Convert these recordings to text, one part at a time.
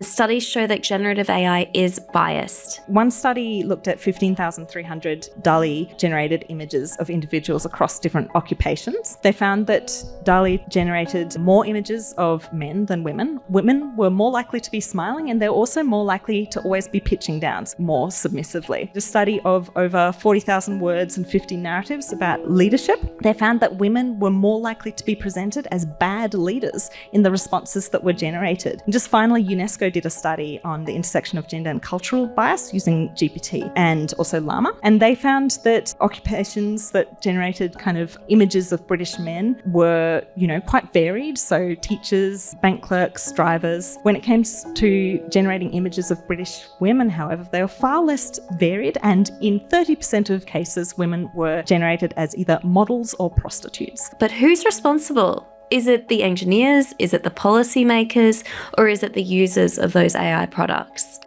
Studies show that generative AI is biased. One study looked at 15,300 DALL-E-generated images of individuals across different occupations. They found that DALL-E generated more images of men than women. Women were more likely to be smiling, and they're also more likely to always be pitching down more submissively. A study of over 40,000 words and 50 narratives about leadership, they found that women were more likely to be presented as bad leaders in the responses that were generated. And just finally, UNESCO did a study on the intersection of gender and cultural bias using GPT and also Llama. And they found that occupations that generated kind of images of British men were, quite varied. So teachers, bank clerks, drivers. When it came to generating images of British women, however, they were far less varied. And in 30% of cases, women were generated as either models or prostitutes. But who's responsible? Is it the engineers? Is it the policymakers? Or is it the users of those AI products?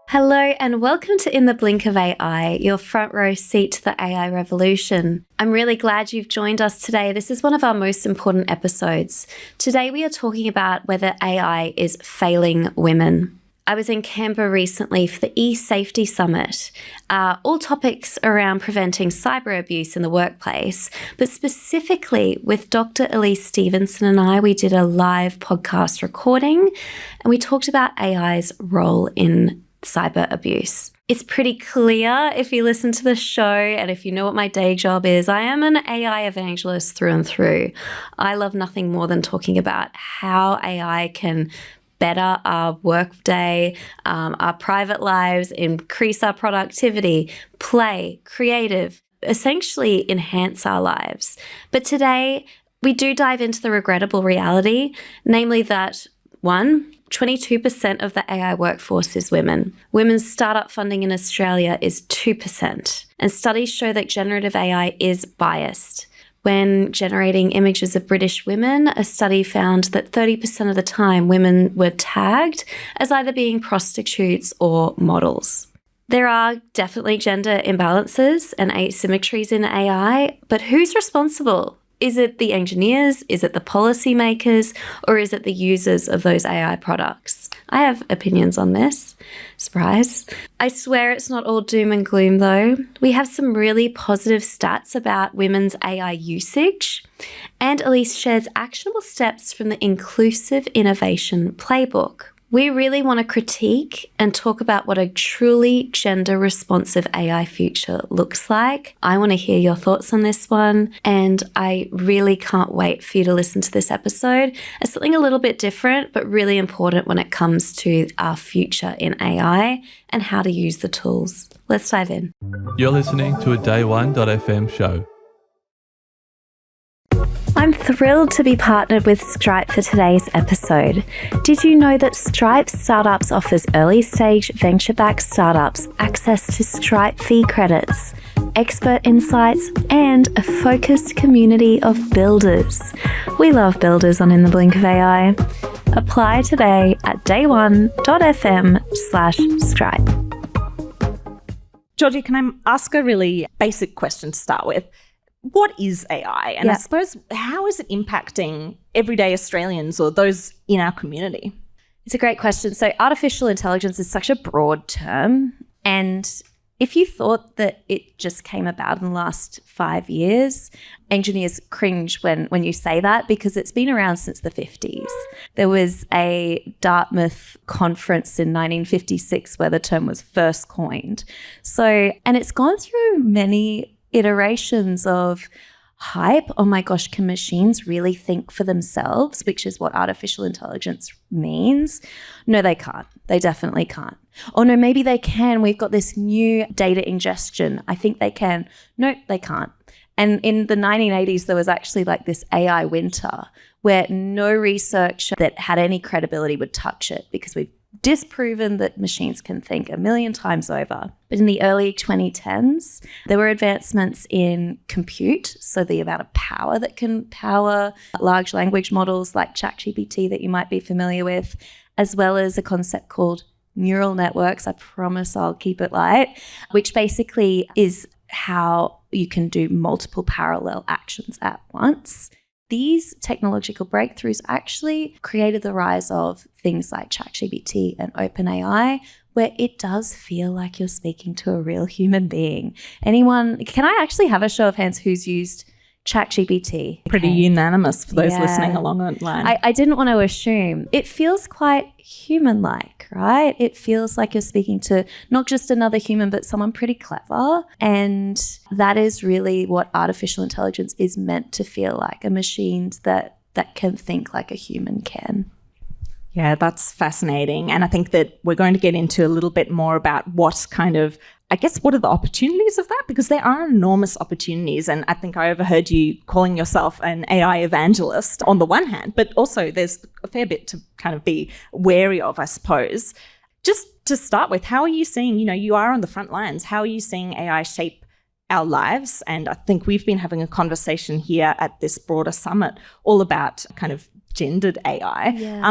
Hello and welcome to In the Blink of AI, your front row seat to the AI revolution. I'm really glad you've joined us today. This is one of our most important episodes. Today we are talking about whether AI is failing women. I was in Canberra recently for the eSafety Summit, all topics around preventing cyber abuse in the workplace, but specifically with Dr Elise Stephenson and I, we did a live podcast recording and we talked about AI's role in cyber abuse. It's pretty clear if you listen to the show and if you know what my day job is, I am an AI evangelist through and through. I love nothing more than talking about how AI can better our workday, our private lives, increase our productivity, play, creative, essentially enhance our lives. But today, we do dive into the regrettable reality, namely that 22% of the AI workforce is women. Women's startup funding in Australia is 2%. And studies show that generative AI is biased. When generating images of British women, a study found that 30% of the time women were tagged as either being prostitutes or models. There are definitely gender imbalances and asymmetries in AI, but who's responsible? Is it the engineers? Is it the policymakers? Or is it the users of those AI products? I have opinions on this. Surprise. I swear it's not all doom and gloom though. We have some really positive stats about women's AI usage, and Elise shares actionable steps from the Inclusive Innovation Playbook. We really want to critique and talk about what a truly gender-responsive AI future looks like. I want to hear your thoughts on this one, and I really can't wait for you to listen to this episode as something a little bit different, but really important when it comes to our future in AI and how to use the tools. Let's dive in. You're listening to a Day1.fm show. I'm thrilled to be partnered with Stripe for today's episode. Did you know that Stripe Startups offers early-stage venture-backed startups access to Stripe fee credits, expert insights, and a focused community of builders? We love builders on In the Blink of AI. Apply today at day1.fm/Stripe. Georgie, can I ask a really basic question to start with? What is AI? And I suppose, how is it impacting everyday Australians or those in our community? It's a great question. So artificial intelligence is such a broad term. And if you thought that it just came about in the last 5 years, engineers cringe when you say that because it's been around since the 50s. There was a Dartmouth conference in 1956 where the term was first coined. So, and it's gone through many iterations of hype. Oh my gosh, can machines really think for themselves? Which is what artificial intelligence means. No, they can't. They definitely can't. Oh no, maybe they can. We've got this new data ingestion. I think they can. No, they can't. And in the 1980s, there was actually like this AI winter where no research that had any credibility would touch it because we've disproven that machines can think a million times over. But in the early 2010s, there were advancements in compute, so the amount of power that can power large language models like ChatGPT that you might be familiar with, as well as a concept called neural networks. I promise I'll keep it light, which basically is how you can do multiple parallel actions at once. these technological breakthroughs actually created the rise of things like ChatGPT and OpenAI, where it does feel like you're speaking to a real human being. Can I actually have a show of hands who's used ChatGPT? Pretty unanimous for those listening along online. I didn't want to assume. It feels quite human-like, right? It feels like you're speaking to not just another human, but someone pretty clever. And that is really what artificial intelligence is meant to feel like, a machine that can think like a human can. Yeah, that's fascinating. And I think that we're going to get into a little bit more about what are the opportunities of that? Because there are enormous opportunities. And I think I overheard you calling yourself an AI evangelist on the one hand, but also there's a fair bit to kind of be wary of, I suppose. Just to start with, how are you seeing, you are on the front lines, how are you seeing AI shape our lives? And I think we've been having a conversation here at this broader summit all about kind of gendered AI.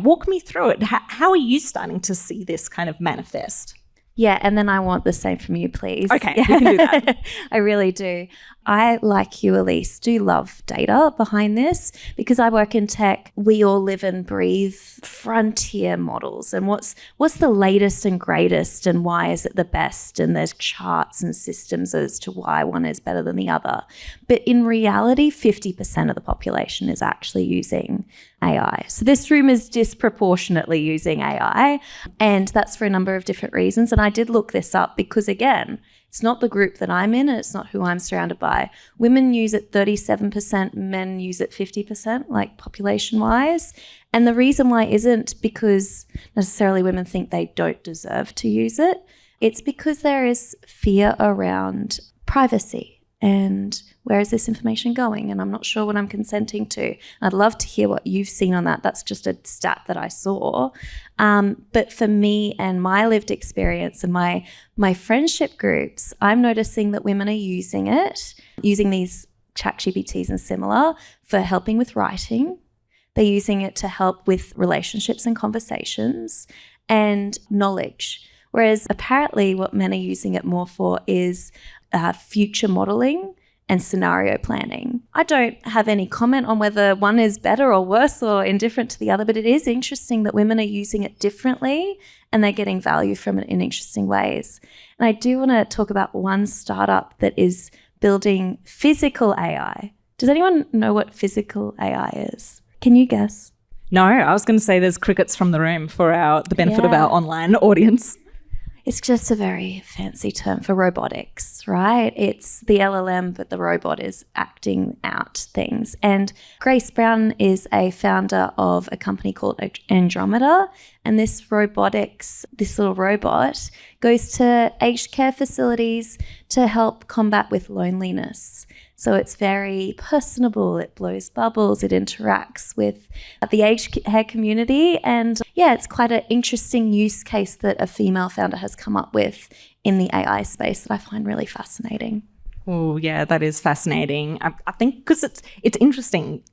Walk me through it. How are you starting to see this kind of manifest? Yeah, and then I want the same from you, please. Okay, we can do that. I really do. I, like you, Elise, do love data behind this because I work in tech. We all live and breathe frontier models and what's the latest and greatest and why is it the best, and there's charts and systems as to why one is better than the other. But in reality, 50% of the population is actually using AI. So this room is disproportionately using AI, and that's for a number of different reasons. And I did look this up because, again, it's not the group that I'm in and it's not who I'm surrounded by. Women use it 37%, men use it 50%, like population-wise. And the reason why isn't because necessarily women think they don't deserve to use it. It's because there is fear around privacy and where is this information going? And I'm not sure what I'm consenting to. I'd love to hear what you've seen on that. That's just a stat that I saw. But for me and my lived experience and my friendship groups, I'm noticing that women are using these ChatGPTs and similar for helping with writing. They're using it to help with relationships and conversations and knowledge. Whereas apparently what men are using it more for is future modeling and scenario planning. I don't have any comment on whether one is better or worse or indifferent to the other, but it is interesting that women are using it differently and they're getting value from it in interesting ways. And I do want to talk about one startup that is building physical AI. Does anyone know what physical AI is? Can you guess? No, I was going to say there's crickets from the room for the benefit of our online audience. It's just a very fancy term for robotics, right? It's the LLM, but the robot is acting out things. And Grace Brown is a founder of a company called Andromeda. And this little robot goes to aged care facilities to help combat with loneliness. So it's very personable, it blows bubbles, it interacts with the aged care community. And yeah, it's quite an interesting use case that a female founder has come up with in the AI space that I find really fascinating. Oh, yeah, that is fascinating. I think because it's interesting.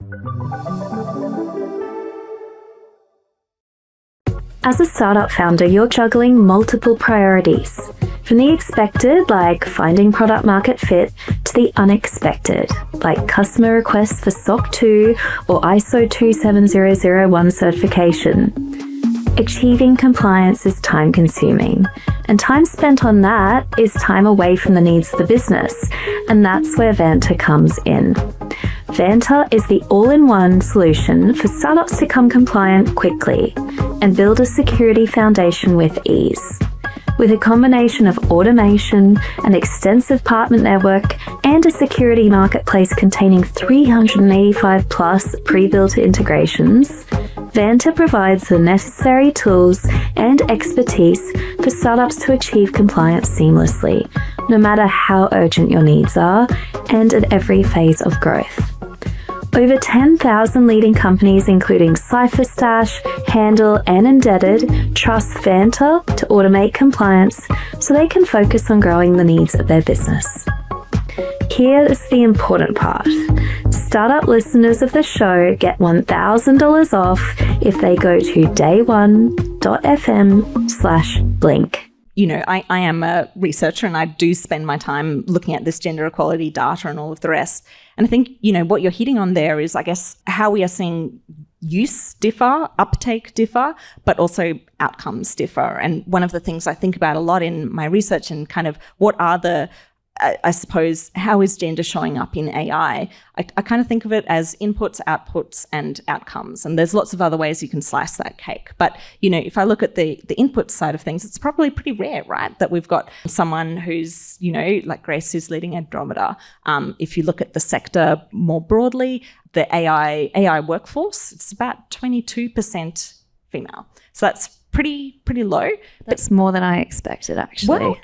As a startup founder, you're juggling multiple priorities. From the expected, like finding product market fit, to the unexpected, like customer requests for SOC 2 or ISO 27001 certification. Achieving compliance is time consuming, and time spent on that is time away from the needs of the business, and that's where Vanta comes in. Vanta is the all-in-one solution for startups to become compliant quickly and build a security foundation with ease. With a combination of automation, an extensive partner network, and a security marketplace containing 385 plus pre-built integrations, Vanta provides the necessary tools and expertise for startups to achieve compliance seamlessly, no matter how urgent your needs are, and at every phase of growth. Over 10,000 leading companies, including CipherStash, Handle, and Indebted, trust Vanta to automate compliance so they can focus on growing the needs of their business. Here's the important part. Startup listeners of the show get $1,000 off if they go to day1.fm/blink. I am a researcher and I do spend my time looking at this gender equality data and all of the rest. And I think, what you're hitting on there is, I guess, how we are seeing use differ, uptake differ, but also outcomes differ. And one of the things I think about a lot in my research and kind of what are the I suppose, how is gender showing up in AI? I kind of think of it as inputs, outputs, and outcomes. And there's lots of other ways you can slice that cake. But, if I look at the input side of things, it's probably pretty rare, right? That we've got someone who's, like Grace, who's leading Andromeda. If you look at the sector more broadly, the AI workforce, it's about 22% female. So that's pretty low. That's more than I expected, actually. Well,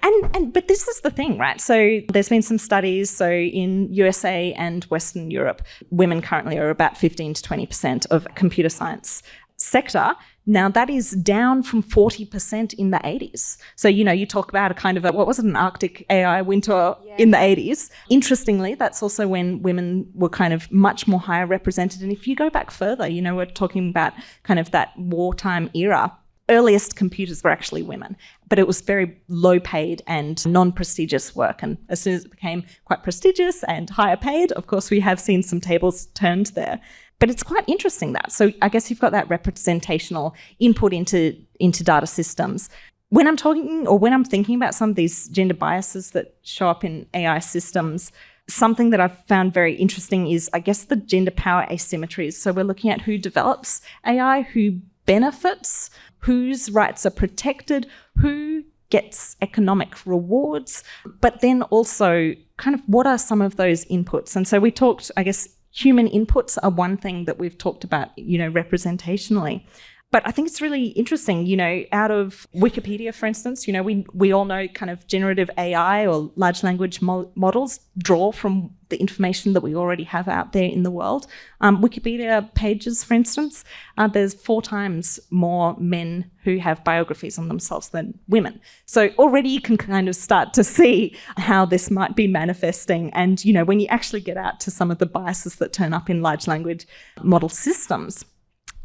but this is the thing, right? So there's been some studies. So in USA and Western Europe, women currently are about 15 to 20% of computer science sector. Now that is down from 40% in the 80s. So, you talk about a kind of an Arctic AI winter in the 80s. Interestingly, that's also when women were kind of much more higher represented. And if you go back further, we're talking about kind of that wartime era. Earliest computers were actually women, but it was very low paid and non-prestigious work. And as soon as it became quite prestigious and higher paid, of course, we have seen some tables turned there. But it's quite interesting that. So I guess you've got that representational input into data systems. When I'm talking or when I'm thinking about some of these gender biases that show up in AI systems, something that I've found very interesting is, I guess, the gender power asymmetries. So we're looking at who develops AI, who benefits, whose rights are protected, who gets economic rewards, but then also kind of what are some of those inputs. And so we talked, I guess, human inputs are one thing that we've talked about, representationally. But I think it's really interesting, out of Wikipedia, for instance, we all know kind of generative AI or large language models draw from the information that we already have out there in the world. Wikipedia pages, for instance, there's 4 times more men who have biographies on themselves than women. So already you can kind of start to see how this might be manifesting. And, when you actually get out to some of the biases that turn up in large language model systems,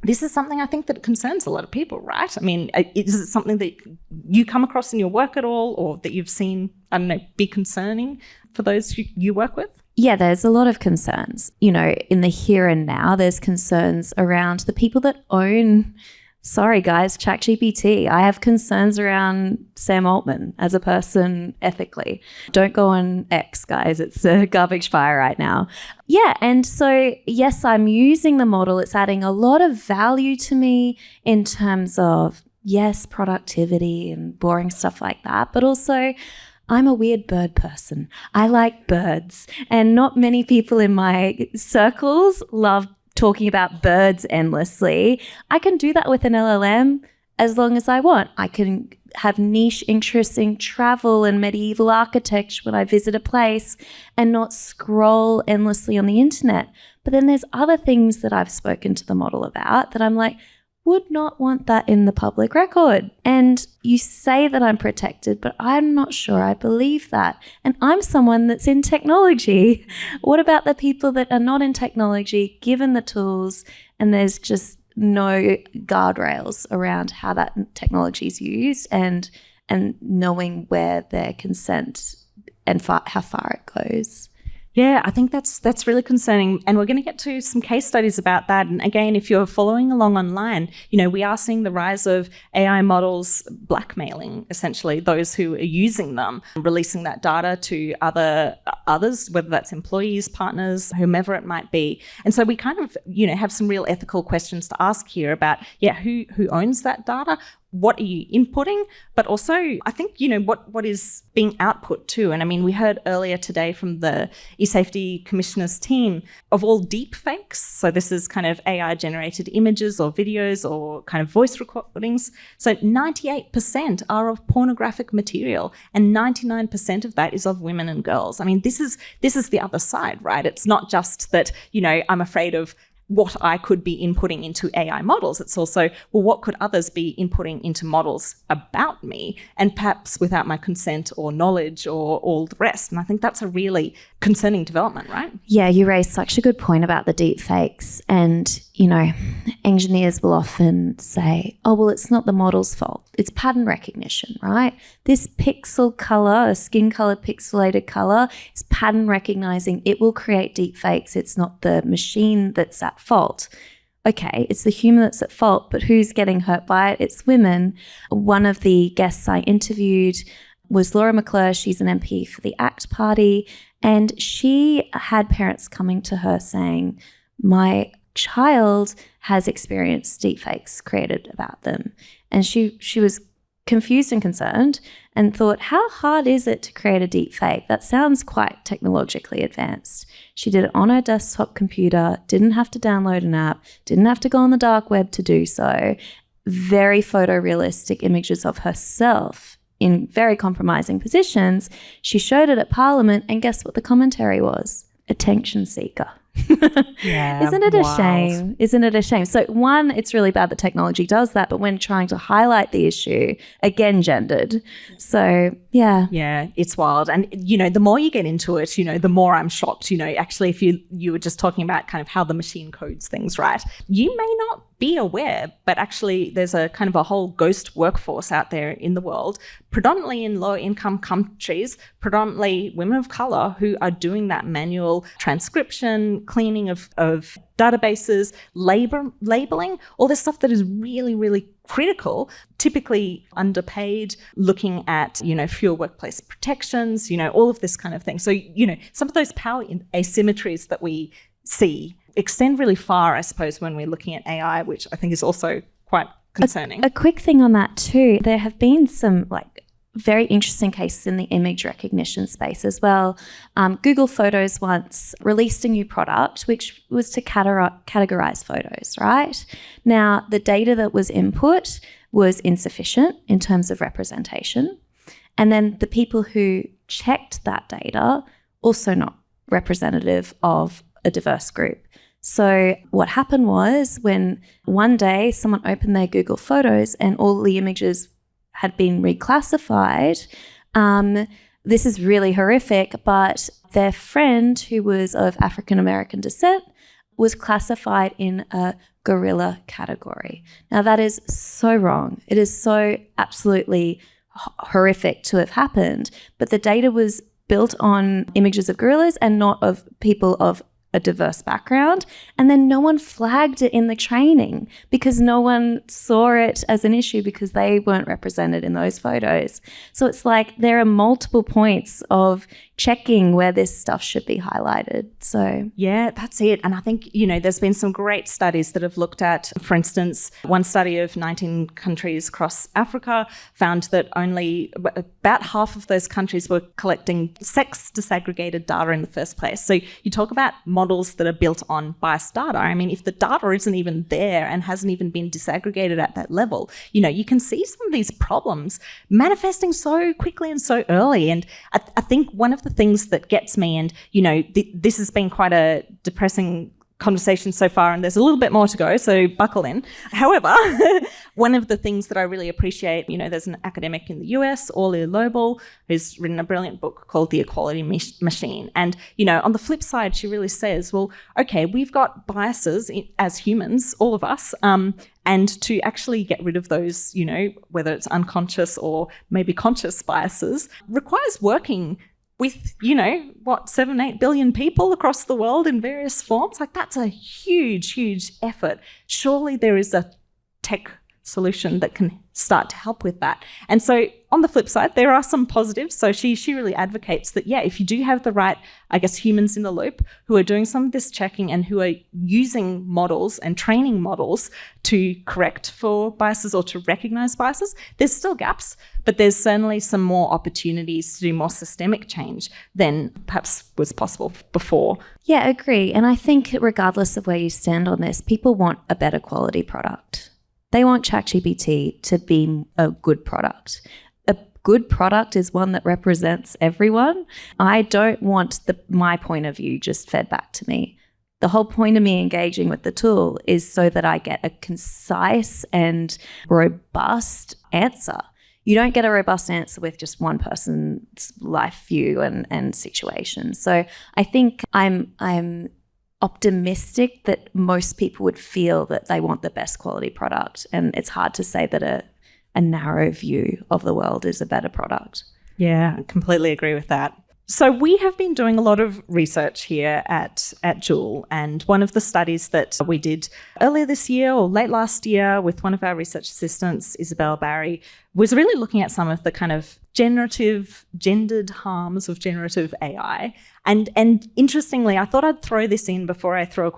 this is something I think that concerns a lot of people, right? I mean, is it something that you come across in your work at all, or that you've seen, be concerning for those you work with? Yeah, there's a lot of concerns. In the here and now, there's concerns around the people that own, sorry guys, ChatGPT. I have concerns around Sam Altman as a person ethically. Don't go on X, guys. It's a garbage fire right now. Yeah, and so, yes, I'm using the model. It's adding a lot of value to me in terms of, yes, productivity and boring stuff like that, but also I'm a weird bird person. I like birds, and not many people in my circles love talking about birds endlessly. I can do that with an LLM as long as I want. I can have niche interests in travel and medieval architecture when I visit a place and not scroll endlessly on the internet. But then there's other things that I've spoken to the model about that I'm like, would not want that in the public record. And you say that I'm protected, but I'm not sure I believe that. And I'm someone that's in technology. What about the people that are not in technology, given the tools, and there's just no guardrails around how that technology is used and knowing where their consent and how far it goes? Yeah, I think that's really concerning. And we're going to get to some case studies about that. And again, if you're following along online, we are seeing the rise of AI models blackmailing, essentially, those who are using them, releasing that data to others, whether that's employees, partners, whomever it might be. And so we kind of, have some real ethical questions to ask here about, who owns that data? What are you inputting? But also, I think, what is being output too. And I mean, we heard earlier today from the eSafety Commissioner's team of all deep fakes. So this is kind of AI generated images or videos or kind of voice recordings. So 98% are of pornographic material, and 99% of that is of women and girls. I mean, this is the other side, right? It's not just that, I'm afraid of what I could be inputting into AI models. It's also, well, what could others be inputting into models about me, and perhaps without my consent or knowledge or all the rest. And I think that's a really concerning development, right? Yeah, you raised such a good point about the deep fakes. And, engineers will often say, oh, well, it's not the model's fault. It's pattern recognition, right? This pixel color, a skin color, pixelated color, is pattern recognizing. It will create deep fakes. It's not the machine that's at fault. Okay, it's the human that's at fault, but who's getting hurt by it? It's women. One of the guests I interviewed was Laura McClure. She's an MP for the ACT Party, and she had parents coming to her saying, my child has experienced deepfakes created about them. And she was confused and concerned and thought, how hard is it to create a deepfake? That sounds quite technologically advanced. She did it on her desktop computer, didn't have to download an app, didn't have to go on the dark web to do so. Very photorealistic images of herself in very compromising positions. She showed it at Parliament, and guess what the commentary was? Attention seeker. Yeah, Isn't it a wild. shame? Isn't it a shame? So one, it's really bad that technology does that, but when trying to highlight the issue, again, gendered. So yeah. Yeah, it's wild. And, the more you get into it, the more I'm shocked. Actually, if you were just talking about kind of how the machine codes things, right? You may not be aware, but actually there's a kind of a whole ghost workforce out there in the world, predominantly in low-income countries, predominantly women of color, who are doing that manual transcription, cleaning of databases, labeling, all this stuff that is really, really critical, typically underpaid, looking at, fewer workplace protections, all of this kind of thing. So, some of those power asymmetries that we see extend really far, I suppose, when we're looking at AI, which I think is also quite concerning. A quick thing on that too, there have been some very interesting cases in the image recognition space as well. Google Photos once released a new product which was to categorize photos, right? Now, the data that was input was insufficient in terms of representation. And then the people who checked that data, also not representative of a diverse group. So what happened was, when one day someone opened their Google Photos and all the images had been reclassified, this is really horrific, but their friend, who was of African American descent, was classified in a gorilla category. Now, that is so wrong. It is so absolutely horrific to have happened, but the data was built on images of gorillas and not of people of a diverse background. And then no one flagged it in the training because no one saw it as an issue because they weren't represented in those photos. So it's like there are multiple points of checking where this stuff should be highlighted. So yeah, that's it. And I think, there's been some great studies that have looked at, for instance, one study of 19 countries across Africa found that only about half of those countries were collecting sex disaggregated data in the first place. So you talk about models that are built on biased data. I mean, if the data isn't even there and hasn't even been disaggregated at that level, you can see some of these problems manifesting so quickly and so early. And I think one of the things that gets me, and, this has been quite a depressing conversation so far, and there's a little bit more to go, so buckle in. However, one of the things that I really appreciate, there's an academic in the US, Orly Lobel, who's written a brilliant book called The Equality Machine. And, on the flip side, she really says, well, okay, we've got biases as humans, all of us, and to actually get rid of those, whether it's unconscious or maybe conscious biases, requires working with, 7-8 billion people across the world in various forms. Like, that's a huge, huge effort. Surely there is a tech solution that can start to help with that. And so on the flip side, there are some positives. So she really advocates that, yeah, if you do have the right, humans in the loop who are doing some of this checking and who are using models and training models to correct for biases or to recognize biases, there's still gaps, but there's certainly some more opportunities to do more systemic change than perhaps was possible before. yeah, agree. And I think regardless of where you stand on this, people want a better quality product. They want ChatGPT to be a good product. A good product is one that represents everyone. I don't want my point of view just fed back to me. The whole point of me engaging with the tool is so that I get a concise and robust answer. You don't get a robust answer with just one person's life view and situation. So I think I'm optimistic that most people would feel that they want the best quality product. And it's hard to say that a narrow view of the world is a better product. Yeah, I completely agree with that. So we have been doing a lot of research here at Joule, and one of the studies that we did earlier this year or late last year with one of our research assistants, Isabel Barry, was really looking at some of the kind of gendered harms of generative AI. And interestingly, I thought I'd throw this in before I throw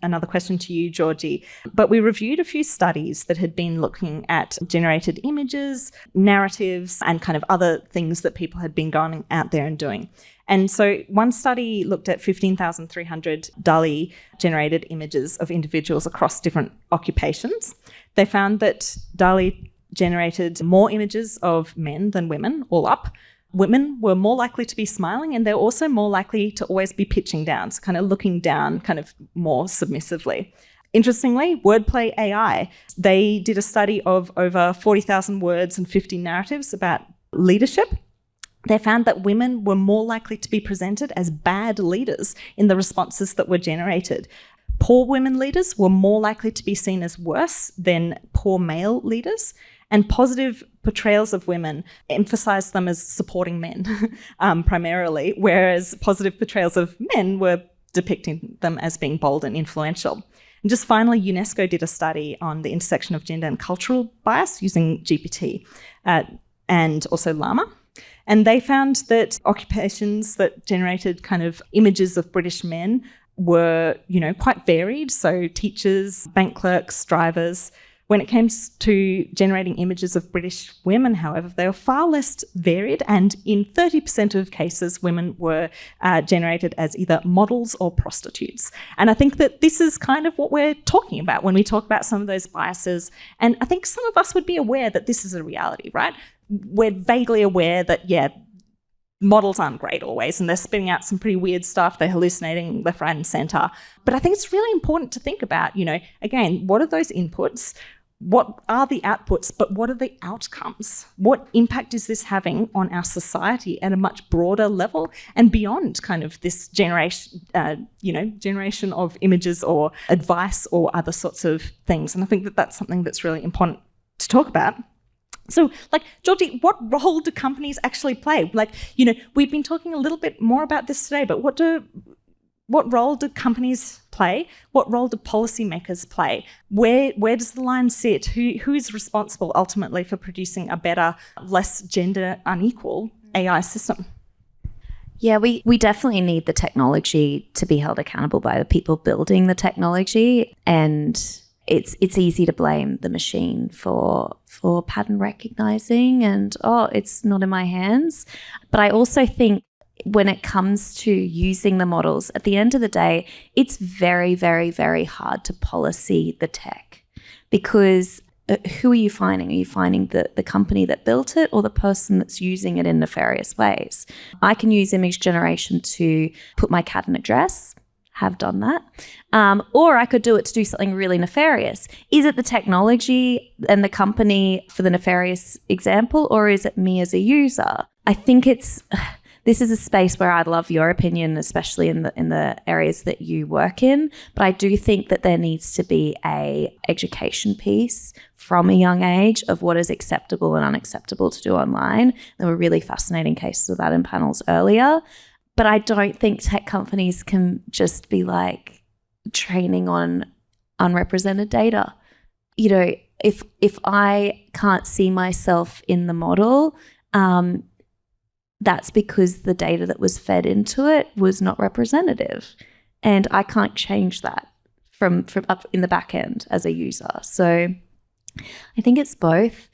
another question to you, Georgie. But we reviewed a few studies that had been looking at generated images, narratives, and kind of other things that people had been going out there and doing. And so one study looked at 15,300 DALL-E generated images of individuals across different occupations. They found that DALL-E generated more images of men than women, all up. Women were more likely to be smiling, and they're also more likely to always be pitching down, so kind of looking down kind of more submissively. Interestingly, Wordplay AI, they did a study of over 40,000 words and 50 narratives about leadership. They found that women were more likely to be presented as bad leaders in the responses that were generated. Poor women leaders were more likely to be seen as worse than poor male leaders. And positive portrayals of women emphasized them as supporting men primarily, whereas positive portrayals of men were depicting them as being bold and influential. And just finally, UNESCO did a study on the intersection of gender and cultural bias using GPT and also Llama. And they found that occupations that generated kind of images of British men were, quite varied. So teachers, bank clerks, drivers. When it came to generating images of British women, however, they were far less varied, and in 30% of cases, women were generated as either models or prostitutes. And I think that this is kind of what we're talking about when we talk about some of those biases. And I think some of us would be aware that this is a reality, right? We're vaguely aware that, models aren't great always, and they're spitting out some pretty weird stuff. They're hallucinating left, right, and center. But I think it's really important to think about, again, what are those inputs? What are the outputs, but what are the outcomes? What impact is this having on our society at a much broader level and beyond kind of this generation of images or advice or other sorts of things? And I think that that's something that's really important to talk about. So, Georgie, what role do companies actually play? We've been talking a little bit more about this today, but what role do companies play? What role do policymakers play? Where does the line sit? Who is responsible ultimately for producing a better, less gender unequal AI system? Yeah, we definitely need the technology to be held accountable by the people building the technology, and it's easy to blame the machine for pattern recognizing and, it's not in my hands. But I also think when it comes to using the models, at the end of the day, it's very, very, very hard to policy the tech, because who are you finding? Are you finding the company that built it or the person that's using it in nefarious ways? I can use image generation to put my cat in a dress, have done that. Or I could do it to do something really nefarious. Is it the technology and the company for the nefarious example, or is it me as a user? I think this is a space where I'd love your opinion, especially in the areas that you work in. But I do think that there needs to be a education piece from a young age of what is acceptable and unacceptable to do online. There were really fascinating cases of that in panels earlier. But I don't think tech companies can just be training on unrepresented data. If I can't see myself in the model, that's because the data that was fed into it was not representative. And I can't change that from up in the back end as a user. So I think it's both.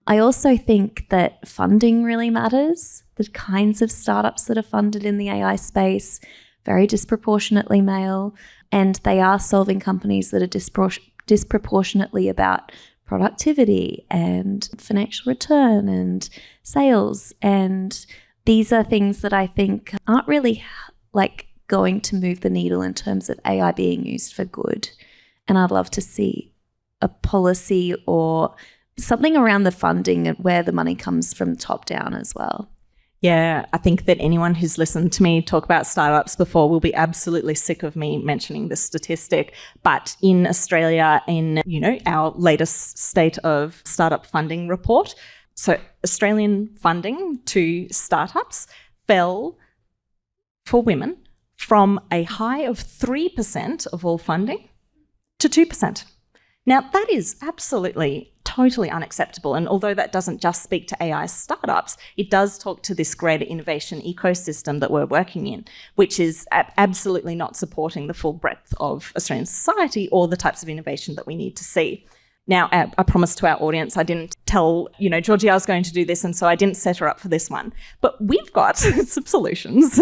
I also think that funding really matters. The kinds of startups that are funded in the AI space, very disproportionately male, and they are solving companies that are disproportionately about productivity and financial return and sales. And these are things that I think aren't really going to move the needle in terms of AI being used for good. And I'd love to see a policy or something around the funding and where the money comes from top down as well. Yeah, I think that anyone who's listened to me talk about startups before will be absolutely sick of me mentioning this statistic. But in Australia, in, our latest state of startup funding report, so Australian funding to startups fell for women from a high of 3% of all funding to 2%. Now, that is absolutely totally unacceptable. And although that doesn't just speak to AI startups, it does talk to this greater innovation ecosystem that we're working in, which is absolutely not supporting the full breadth of Australian society or the types of innovation that we need to see. Now, I promised to our audience, I didn't tell, Georgie I was going to do this, and so I didn't set her up for this one. But we've got some solutions.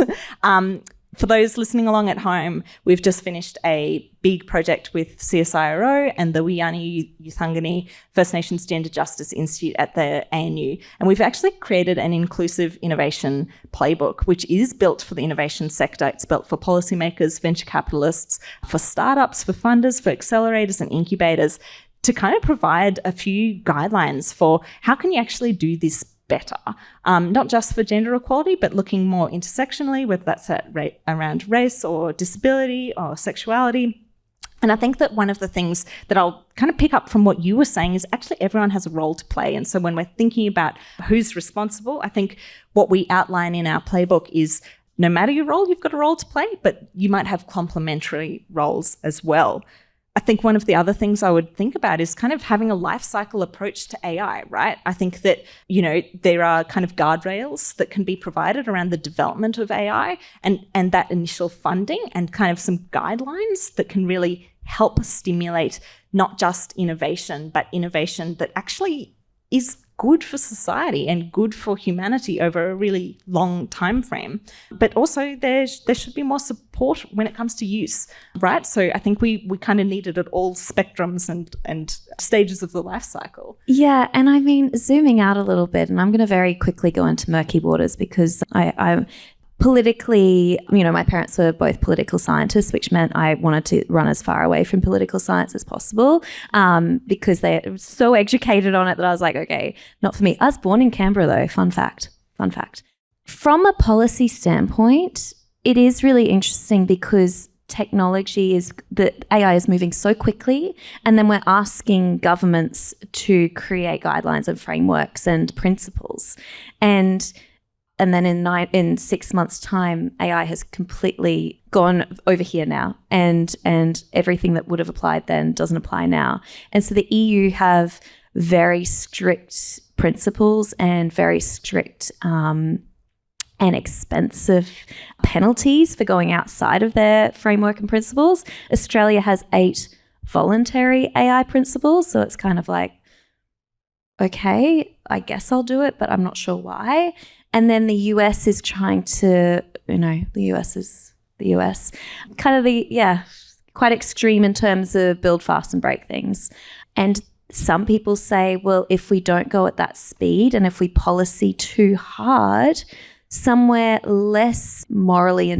For those listening along at home, we've just finished a big project with CSIRO and the Wiyani Yuthangani First Nations Gender Justice Institute at the ANU. And we've actually created an inclusive innovation playbook, which is built for the innovation sector. It's built for policymakers, venture capitalists, for startups, for funders, for accelerators and incubators, to kind of provide a few guidelines for how can you actually do this better, not just for gender equality, but looking more intersectionally, whether that's around race or disability or sexuality. And I think that one of the things that I'll kind of pick up from what you were saying is actually everyone has a role to play. And so when we're thinking about who's responsible, I think what we outline in our playbook is no matter your role, you've got a role to play, but you might have complementary roles as well. I think one of the other things I would think about is kind of having a life cycle approach to AI, right? I think that, there are kind of guardrails that can be provided around the development of AI and that initial funding and kind of some guidelines that can really help stimulate not just innovation, but innovation that actually is good for society and good for humanity over a really long time frame. But also there should be more support when it comes to use, right? So I think we kind of need it at all spectrums and stages of the life cycle. Yeah, and I mean, zooming out a little bit, and I'm going to very quickly go into murky waters because I'm politically, my parents were both political scientists, which meant I wanted to run as far away from political science as possible because they're so educated on it that I was like, okay, not for me. I was born in Canberra though, fun fact. From a policy standpoint, it is really interesting because the AI is moving so quickly, and then we're asking governments to create guidelines and frameworks and principles. And then in 6 months' time, AI has completely gone over here now, and everything that would have applied then doesn't apply now. And so the EU have very strict principles and very strict and expensive penalties for going outside of their framework and principles. Australia has 8 voluntary AI principles, so it's kind of like, okay, I guess I'll do it, but I'm not sure why. And then the US is trying to, the US is the US, kind of quite extreme in terms of build fast and break things. And some people say, well, if we don't go at that speed and if we policy too hard, somewhere less morally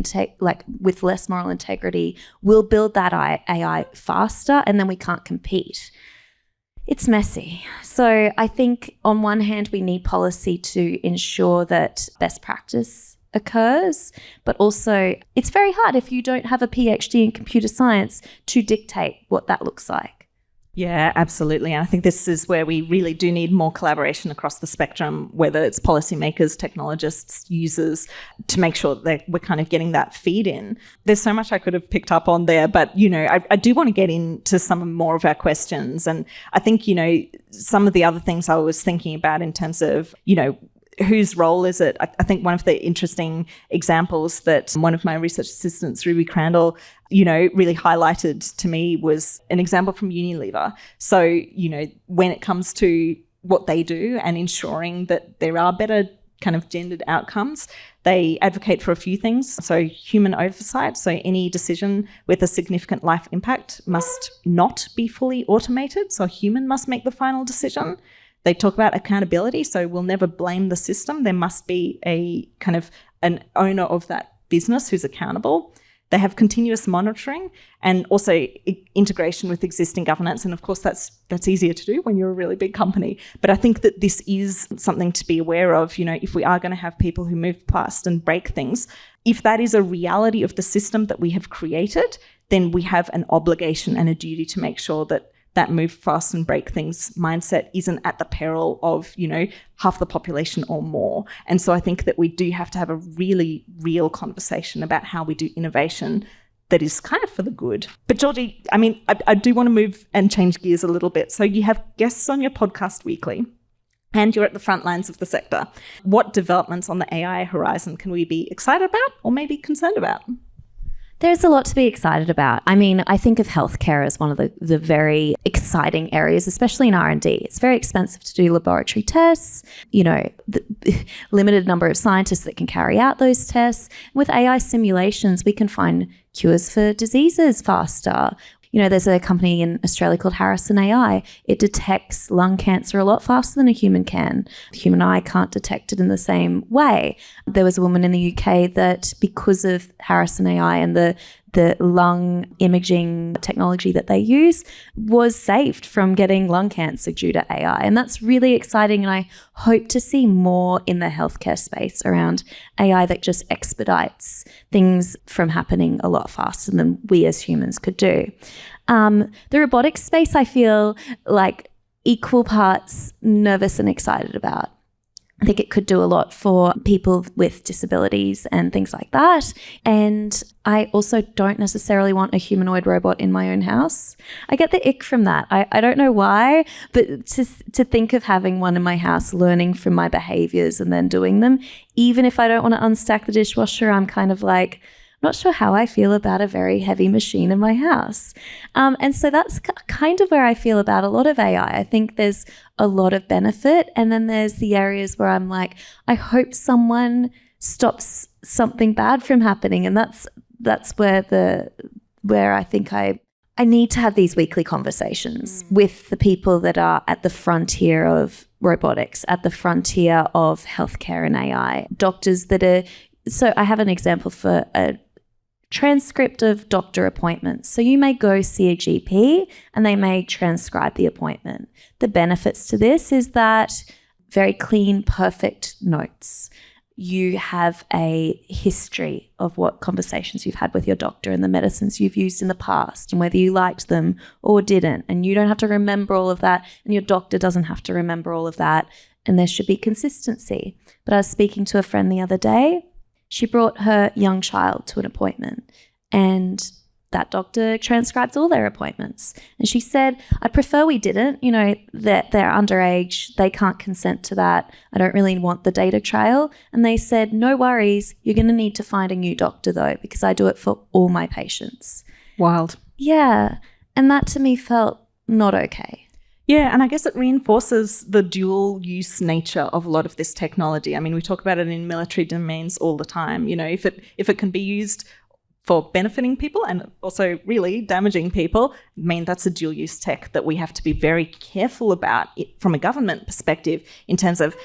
with less moral integrity, we'll build that AI faster and then we can't compete. It's messy. So I think on one hand, we need policy to ensure that best practice occurs, but also it's very hard if you don't have a PhD in computer science to dictate what that looks like. Yeah, absolutely. And I think this is where we really do need more collaboration across the spectrum, whether it's policymakers, technologists, users, to make sure that we're kind of getting that feed in. There's so much I could have picked up on there, but, I do want to get into some more of our questions. And I think, some of the other things I was thinking about in terms of, whose role is it? I think one of the interesting examples that one of my research assistants, Ruby Crandall, really highlighted to me was an example from Unilever. So, when it comes to what they do and ensuring that there are better kind of gendered outcomes, they advocate for a few things. So human oversight. So any decision with a significant life impact must not be fully automated. So a human must make the final decision. They talk about accountability, so we'll never blame the system. There must be a kind of an owner of that business who's accountable. They have continuous monitoring and also integration with existing governance. And of course, that's easier to do when you're a really big company. But I think that this is something to be aware of. If we are going to have people who move past and break things, if that is a reality of the system that we have created, then we have an obligation and a duty to make sure that that move fast and break things mindset isn't at the peril of, half the population or more. And so I think that we do have to have a really real conversation about how we do innovation that is kind of for the good. But Georgie, I do want to move and change gears a little bit. So you have guests on your podcast weekly, and you're at the front lines of the sector. What developments on the AI horizon can we be excited about or maybe concerned about? There's a lot to be excited about. I think of healthcare as one of the very exciting areas, especially in R&D. It's very expensive to do laboratory tests, the limited number of scientists that can carry out those tests. With AI simulations, we can find cures for diseases faster. There's a company in Australia called Harrison AI. It detects lung cancer a lot faster than a human can. The human eye can't detect it in the same way. There was a woman in the UK that, because of Harrison AI and the lung imaging technology that they use, was saved from getting lung cancer due to AI. And that's really exciting. And I hope to see more in the healthcare space around AI that just expedites things from happening a lot faster than we as humans could do. The robotics space, I feel like equal parts nervous and excited about. I think it could do a lot for people with disabilities and things like that. And I also don't necessarily want a humanoid robot in my own house. I get the ick from that. I don't know why, but to think of having one in my house, learning from my behaviors and then doing them, even if I don't want to unstack the dishwasher, I'm kind of like, not sure how I feel about a very heavy machine in my house. And so that's kind of where I feel about a lot of AI. I think there's a lot of benefit. And then there's the areas where I'm like, I hope someone stops something bad from happening. And that's where I think I need to have these weekly conversations with the people that are at the frontier of robotics, at the frontier of healthcare and AI. Doctors that are, so I have an example for a transcript of doctor appointments. So you may go see a GP and they may transcribe the appointment. The benefits to this is that very clean, perfect notes. You have a history of what conversations you've had with your doctor and the medicines you've used in the past and whether you liked them or didn't. And you don't have to remember all of that, and your doctor doesn't have to remember all of that. And there should be consistency. But I was speaking to a friend the other day. She brought her young child to an appointment, and that doctor transcribes all their appointments. And she said, I prefer we didn't, that they're underage, they can't consent to that. I don't really want the data trail. And they said, no worries, you're going to need to find a new doctor though, because I do it for all my patients. Wild. Yeah. And that to me felt not okay. Yeah, and I guess it reinforces the dual use nature of a lot of this technology. We talk about it in military domains all the time. If it can be used for benefiting people and also really damaging people, that's a dual use tech that we have to be very careful about from a government perspective in terms of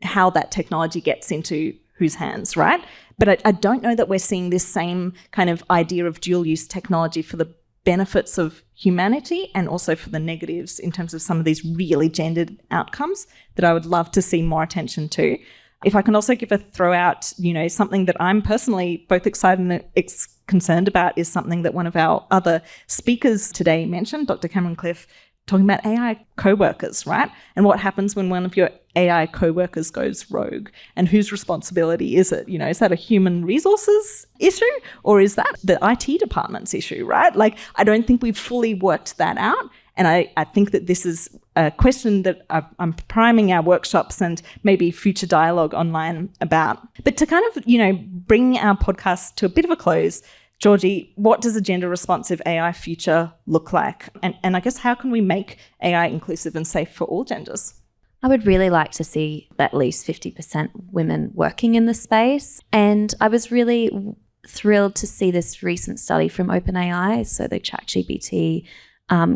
how that technology gets into whose hands, right? But I don't know that we're seeing this same kind of idea of dual use technology for the benefits of humanity and also for the negatives in terms of some of these really gendered outcomes that I would love to see more attention to. If I can also give a throw out, something that I'm personally both excited and concerned about is something that one of our other speakers today mentioned, Dr. Cameron Cliff, talking about AI co-workers, right? And what happens when one of your AI co-workers goes rogue, and whose responsibility is it? Is that a human resources issue, or is that the IT department's issue, right? I don't think we've fully worked that out. And I think that this is a question that I'm priming our workshops and maybe future dialogue online about. But to kind of, bring our podcast to a bit of a close, Georgie, what does a gender-responsive AI future look like? And I guess how can we make AI inclusive and safe for all genders? I would really like to see at least 50% women working in the space. And I was really thrilled to see this recent study from OpenAI, so the ChatGPT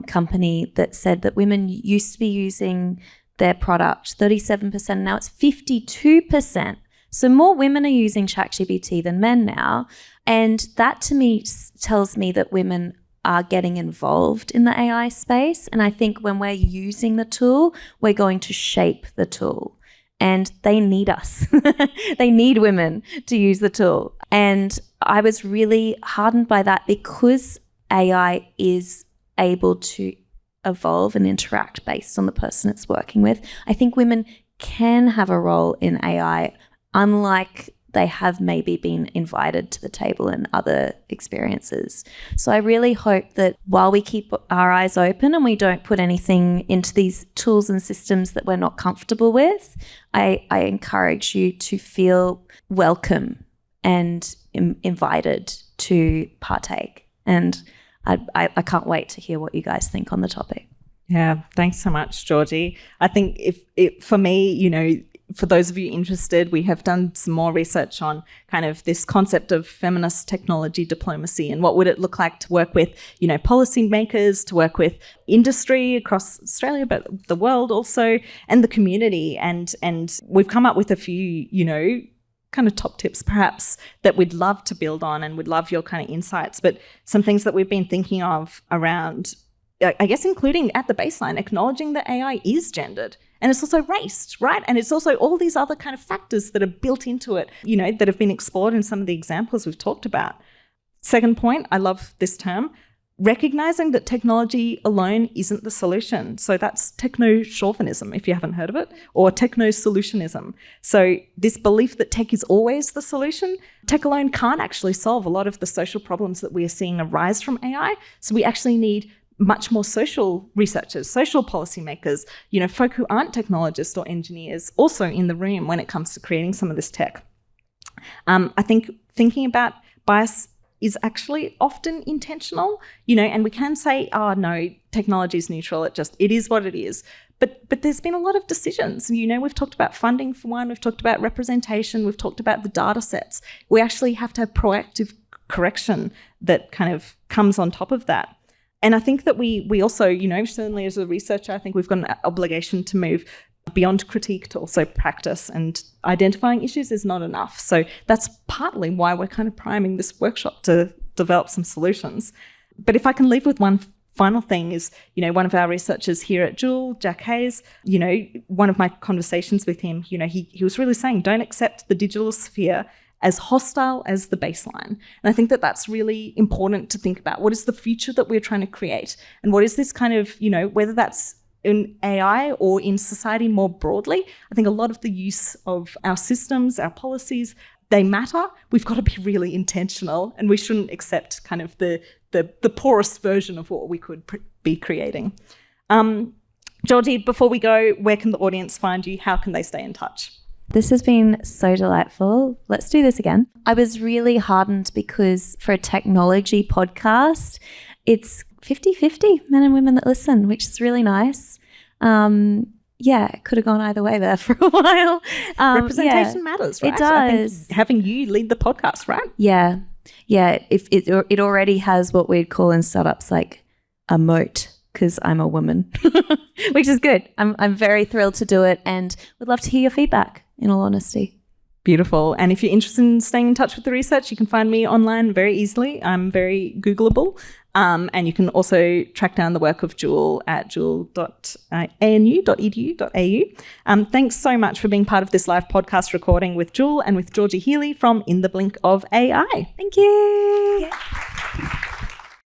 company, that said that women used to be using their product 37%, now it's 52% So more women are using ChatGPT than men now. And that to me tells me that women are getting involved in the AI space. And I think when we're using the tool, we're going to shape the tool. And they need us. They need women to use the tool. And I was really heartened by that because AI is able to evolve and interact based on the person it's working with. I think women can have a role in AI, unlike they have maybe been invited to the table in other experiences. So I really hope that while we keep our eyes open and we don't put anything into these tools and systems that we're not comfortable with, I encourage you to feel welcome and invited to partake. And I can't wait to hear what you guys think on the topic. Yeah, thanks so much, Georgie. I think for me, for those of you interested, we have done some more research on kind of this concept of feminist technology diplomacy and what would it look like to work with, policymakers, to work with industry across Australia, but the world also, and the community. And we've come up with a few, kind of top tips perhaps that we'd love to build on and would love your kind of insights. But some things that we've been thinking of around, I guess, including at the baseline, acknowledging that AI is gendered. And it's also raced, right? And it's also all these other kind of factors that are built into it, that have been explored in some of the examples we've talked about. Second point, I love this term, recognizing that technology alone isn't the solution. So that's techno-chauvinism, if you haven't heard of it, or techno-solutionism. So this belief that tech is always the solution, tech alone can't actually solve a lot of the social problems that we are seeing arise from AI. So we actually need much more social researchers, social policymakers, folk who aren't technologists or engineers also in the room when it comes to creating some of this tech. I think thinking about bias is actually often intentional, and we can say, oh no, technology is neutral. It is what it is. But there's been a lot of decisions. We've talked about funding for one, we've talked about representation, we've talked about the data sets. We actually have to have proactive correction that kind of comes on top of that. And I think that we also, certainly as a researcher, I think we've got an obligation to move beyond critique to also practice, and identifying issues is not enough. So that's partly why we're kind of priming this workshop to develop some solutions. But if I can leave with one final thing is, one of our researchers here at Jewel, Jack Hayes, one of my conversations with him, he was really saying, don't accept the digital sphere as hostile as the baseline. And I think that that's really important to think about. What is the future that we're trying to create? And what is this kind of, whether that's in AI or in society more broadly, I think a lot of the use of our systems, our policies, they matter. We've got to be really intentional, and we shouldn't accept kind of the poorest version of what we could be creating. Georgie, before we go, where can the audience find you? How can they stay in touch? This has been so delightful. Let's do this again. I was really heartened because for a technology podcast, it's 50-50 men and women that listen, which is really nice. It could have gone either way there for a while. Representation matters, right? It does. I think having you lead the podcast, right? Yeah. If it already has what we'd call in startups like a moat, because I'm a woman, which is good. I'm very thrilled to do it and would love to hear your feedback, in all honesty. Beautiful. And if you're interested in staying in touch with the research, you can find me online very easily. I'm very Googleable. And you can also track down the work of Jewel at jewel.anu.edu.au. Thanks so much for being part of this live podcast recording with Jewel and with Georgie Healy from In the Blink of AI. Thank you. Yeah.